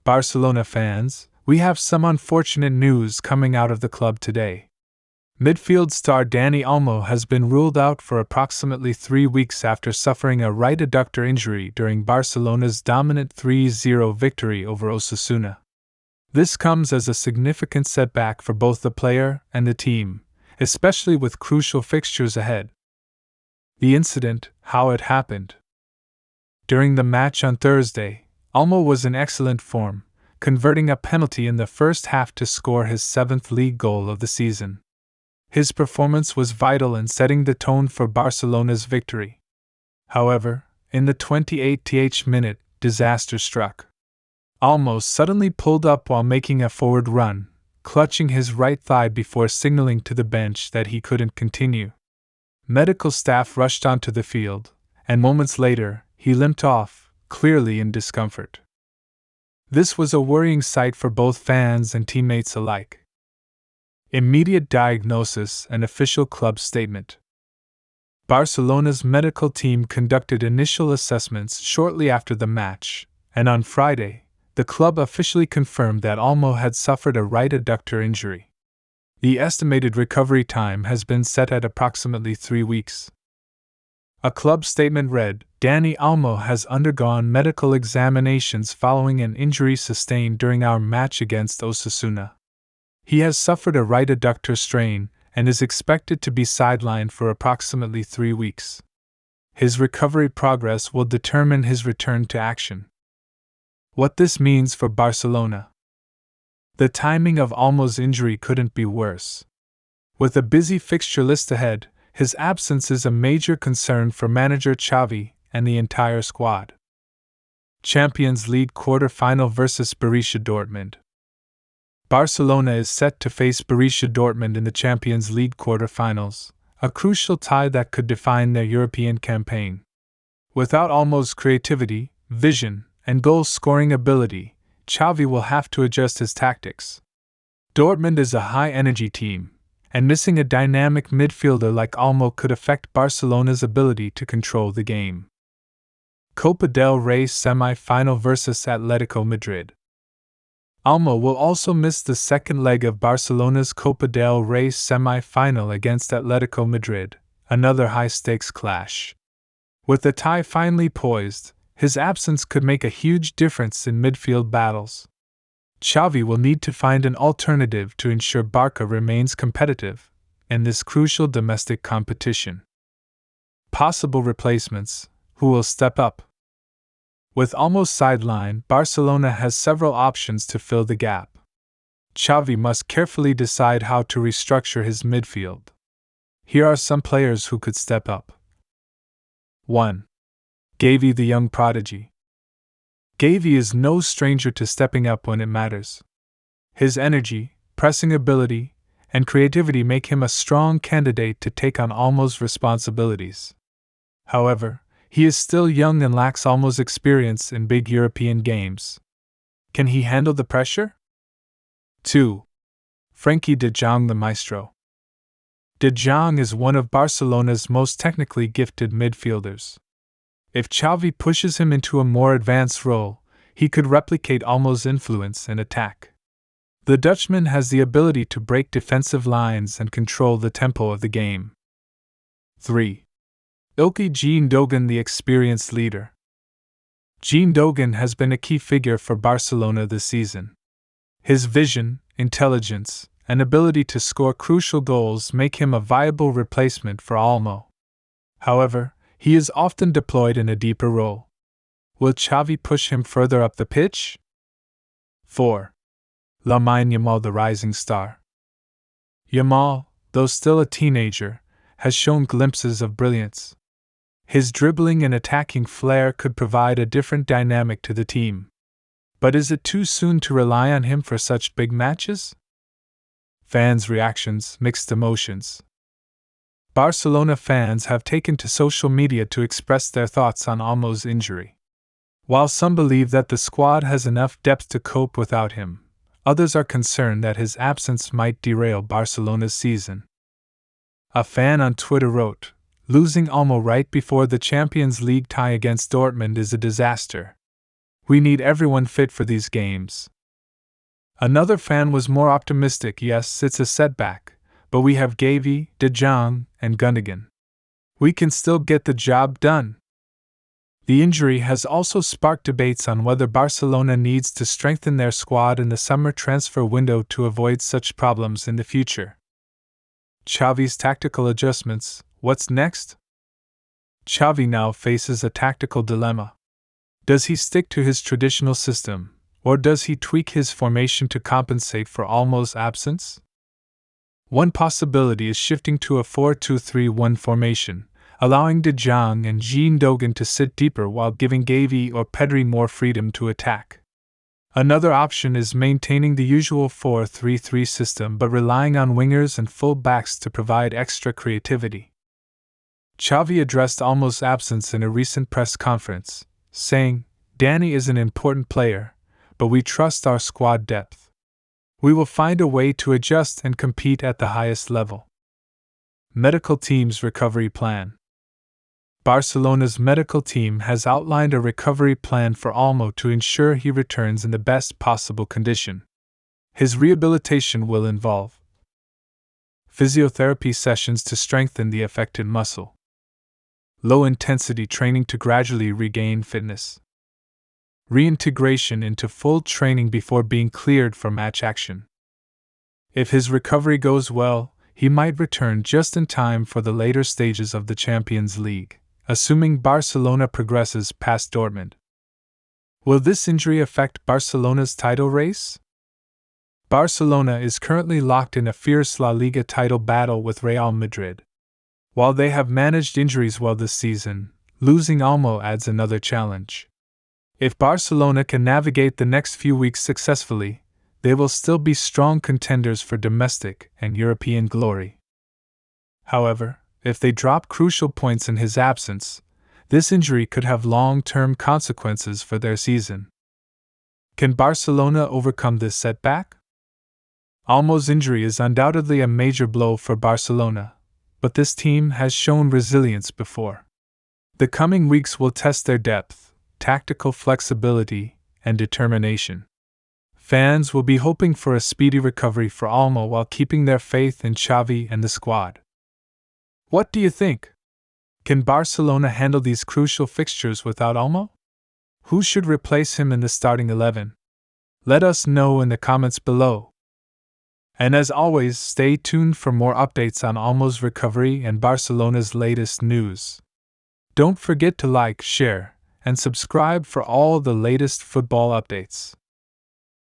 Barcelona fans, we have some unfortunate news coming out of the club today. Midfield star Dani Olmo has been ruled out for approximately 3 weeks after suffering a right adductor injury during Barcelona's dominant 3-0 victory over Osasuna. This comes as a significant setback for both the player and the team, especially with crucial fixtures ahead. The incident, how it happened. During the match on Thursday, Olmo was in excellent form, converting a penalty in the first half to score his 7th league goal of the season. His performance was vital in setting the tone for Barcelona's victory. However, in the 28th minute, disaster struck. Olmo suddenly pulled up while making a forward run, clutching his right thigh before signaling to the bench that he couldn't continue. Medical staff rushed onto the field, and moments later, he limped off, clearly in discomfort. This was a worrying sight for both fans and teammates alike. Immediate diagnosis and official club statement. Barcelona's medical team conducted initial assessments shortly after the match, and on Friday, the club officially confirmed that Olmo had suffered a right adductor injury. The estimated recovery time has been set at approximately 3 weeks. A club statement read, Dani Olmo has undergone medical examinations following an injury sustained during our match against Osasuna. He has suffered a right adductor strain and is expected to be sidelined for approximately 3 weeks. His recovery progress will determine his return to action. What this means for Barcelona. The timing of Olmo's injury couldn't be worse. With a busy fixture list ahead, his absence is a major concern for manager Xavi and the entire squad. Champions League quarter-final versus Borussia Dortmund. Barcelona is set to face Borussia Dortmund in the Champions League quarter-finals, a crucial tie that could define their European campaign. Without Olmo's creativity, vision, and goal-scoring ability, Xavi will have to adjust his tactics. Dortmund is a high-energy team, and missing a dynamic midfielder like Olmo could affect Barcelona's ability to control the game. Copa del Rey semi-final versus Atletico Madrid. Olmo will also miss the second leg of Barcelona's Copa del Rey semi-final against Atletico Madrid, another high-stakes clash. With the tie finally poised, his absence could make a huge difference in midfield battles. Xavi will need to find an alternative to ensure Barca remains competitive in this crucial domestic competition. Possible replacements: who will step up? With Olmo's sidelined, Barcelona has several options to fill the gap. Xavi must carefully decide how to restructure his midfield. Here are some players who could step up. 1. Xavi, the young prodigy. Xavi is no stranger to stepping up when it matters. His energy, pressing ability, and creativity make him a strong candidate to take on Olmo's responsibilities. However, he is still young and lacks Olmo's experience in big European games. Can he handle the pressure? 2. Frenkie de Jong, the maestro. De Jong is one of Barcelona's most technically gifted midfielders. If Xavi pushes him into a more advanced role, he could replicate Olmo's influence in attack. The Dutchman has the ability to break defensive lines and control the tempo of the game. 3. Ilkay Gundogan, the experienced leader. Gundogan has been a key figure for Barcelona this season. His vision, intelligence, and ability to score crucial goals make him a viable replacement for Olmo. However, he is often deployed in a deeper role. Will Xavi push him further up the pitch? 4. Lamine Yamal, the rising star. Yamal, though still a teenager, has shown glimpses of brilliance. His dribbling and attacking flair could provide a different dynamic to the team. But is it too soon to rely on him for such big matches? Fans' reactions, mixed emotions. Barcelona fans have taken to social media to express their thoughts on Olmo's injury. While some believe that the squad has enough depth to cope without him, others are concerned that his absence might derail Barcelona's season. A fan on Twitter wrote, "Losing Olmo right before the Champions League tie against Dortmund is a disaster. We need everyone fit for these games. Another fan was more optimistic. Yes, it's a setback, but we have Xavi, De Jong, and Gundogan. We can still get the job done. The injury has also sparked debates on whether Barcelona needs to strengthen their squad in the summer transfer window to avoid such problems in the future. Xavi's tactical adjustments. What's next? Xavi now faces a tactical dilemma. Does he stick to his traditional system, or does he tweak his formation to compensate for Olmo's absence? One possibility is shifting to a 4-2-3-1 formation, allowing De Jong and Gundogan to sit deeper while giving Xavi or Pedri more freedom to attack. Another option is maintaining the usual 4-3-3 system but relying on wingers and full-backs to provide extra creativity. Xavi addressed Olmo's absence in a recent press conference, saying, "Dani is an important player, but we trust our squad depth. We will find a way to adjust and compete at the highest level." Medical team's recovery plan. Barcelona's medical team has outlined a recovery plan for Olmo to ensure he returns in the best possible condition. His rehabilitation will involve physiotherapy sessions to strengthen the affected muscle, low-intensity training to gradually regain fitness, reintegration into full training before being cleared for match action. If his recovery goes well, he might return just in time for the later stages of the Champions League, assuming Barcelona progresses past Dortmund. Will this injury affect Barcelona's title race? Barcelona is currently locked in a fierce La Liga title battle with Real Madrid. While they have managed injuries well this season, losing Olmo adds another challenge. If Barcelona can navigate the next few weeks successfully, they will still be strong contenders for domestic and European glory. However, if they drop crucial points in his absence, this injury could have long-term consequences for their season. Can Barcelona overcome this setback? Olmo's injury is undoubtedly a major blow for Barcelona, but this team has shown resilience before. The coming weeks will test their depth, tactical flexibility, and determination. Fans will be hoping for a speedy recovery for Olmo while keeping their faith in Xavi and the squad. What do you think? Can Barcelona handle these crucial fixtures without Olmo? Who should replace him in the starting 11? Let us know in the comments below. And as always, stay tuned for more updates on Olmo's recovery and Barcelona's latest news. Don't forget to like, share, and subscribe for all the latest football updates.